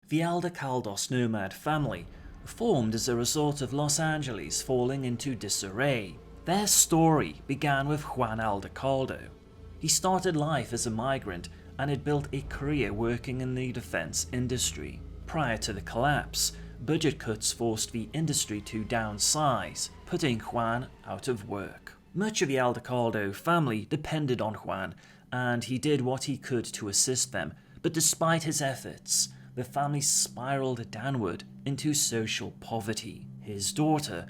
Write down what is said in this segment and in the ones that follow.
The Aldecaldos Nomad family formed as a result of Los Angeles falling into disarray. Their story began with Juan Aldecaldo. He started life as a migrant and had built a career working in the defense industry. Prior to the collapse, budget cuts forced the industry to downsize, putting Juan out of work. Much of the Aldecaldo family depended on Juan, and he did what he could to assist them, but despite his efforts, the family spiraled downward into social poverty. His daughter,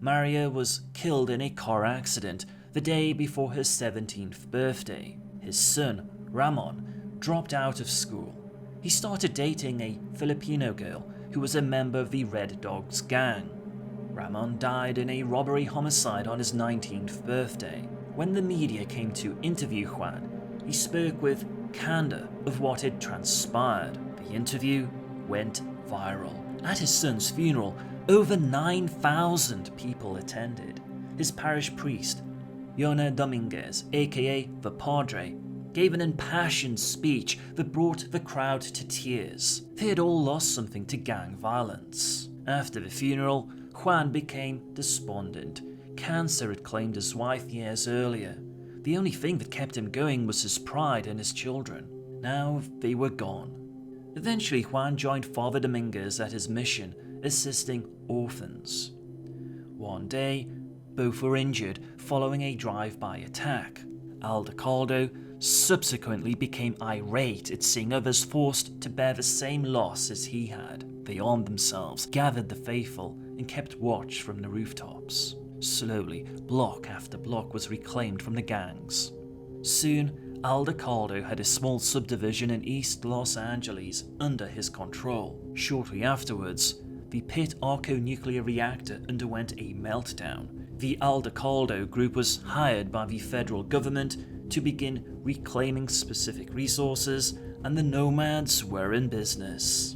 Maria, was killed in a car accident the day before her 17th birthday. His son, Ramon, dropped out of school. He started dating a Filipino girl who was a member of the Red Dogs gang. Ramon died in a robbery homicide on his 19th birthday. When the media came to interview Juan, he spoke with candor of what had transpired. The interview went viral. At his son's funeral, over 9,000 people attended. His parish priest, Yona Dominguez, aka the Padre, gave an impassioned speech that brought the crowd to tears. They had all lost something to gang violence. After the funeral, Juan became despondent. Cancer had claimed his wife years earlier. The only thing that kept him going was his pride in his children. Now they were gone. Eventually, Juan joined Father Dominguez at his mission, assisting orphans. One day, both were injured following a drive-by attack. Aldecaldo subsequently became irate at seeing others forced to bear the same loss as he had. They armed themselves, gathered the faithful, and kept watch from the rooftops. Slowly, block after block was reclaimed from the gangs. Soon, Aldecaldo had a small subdivision in East Los Angeles under his control. Shortly afterwards, the Pit Arco nuclear reactor underwent a meltdown. The Aldecaldo group was hired by the federal government to begin reclaiming specific resources, and the Nomads were in business.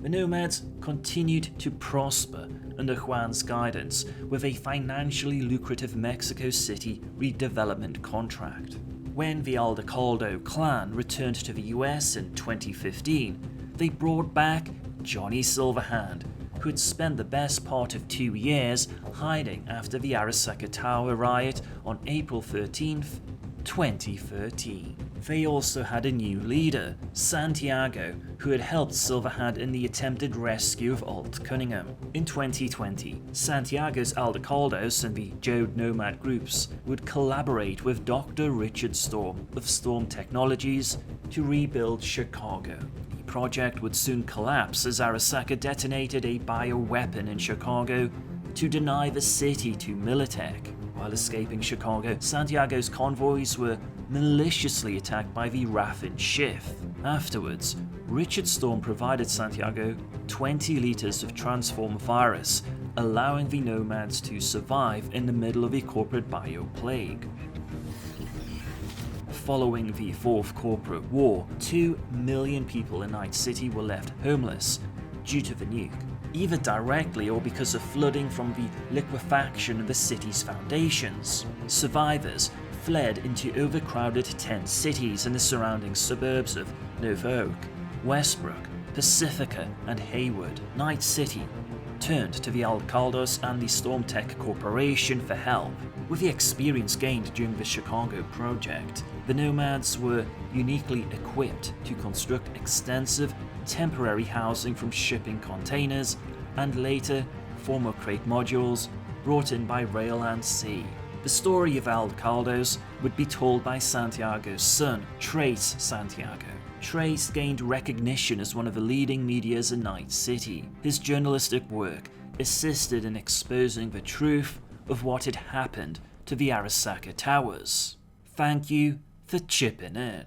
The Nomads continued to prosper under Juan's guidance with a financially lucrative Mexico City redevelopment contract. When the Aldecaldo clan returned to the US in 2015, they brought back Johnny Silverhand, who had spent the best part of 2 years hiding after the Arasaka Tower riot on April 13th, 2013. They also had a new leader, Santiago, who had helped Silverhand in the attempted rescue of Alt Cunningham. In 2020, Santiago's Aldecaldos and the Jode Nomad groups would collaborate with Dr. Richard Storm of Storm Technologies to rebuild Chicago. The project would soon collapse as Arasaka detonated a bioweapon in Chicago to deny the city to Militech. While escaping Chicago, Santiago's convoys were maliciously attacked by the Raffin Schiff. Afterwards, Richard Storm provided Santiago 20 liters of transform virus, allowing the Nomads to survive in the middle of a corporate bioplague. Following the Fourth Corporate War, 2 million people in Night City were left homeless due to the nuke, either directly or because of flooding from the liquefaction of the city's foundations. Survivors fled into overcrowded tent cities in the surrounding suburbs of Nova Oak, Westbrook, Pacifica, and Haywood. Night City turned to the Aldecaldos and the Stormtech Corporation for help. With the experience gained during the Chicago project, the Nomads were uniquely equipped to construct extensive temporary housing from shipping containers and later former crate modules brought in by rail and sea. The story of Aldecaldos would be told by Santiago's son, Trace Santiago. Trace gained recognition as one of the leading medias in Night City. His journalistic work assisted in exposing the truth of what had happened to the Arasaka Towers. Thank you for chipping in.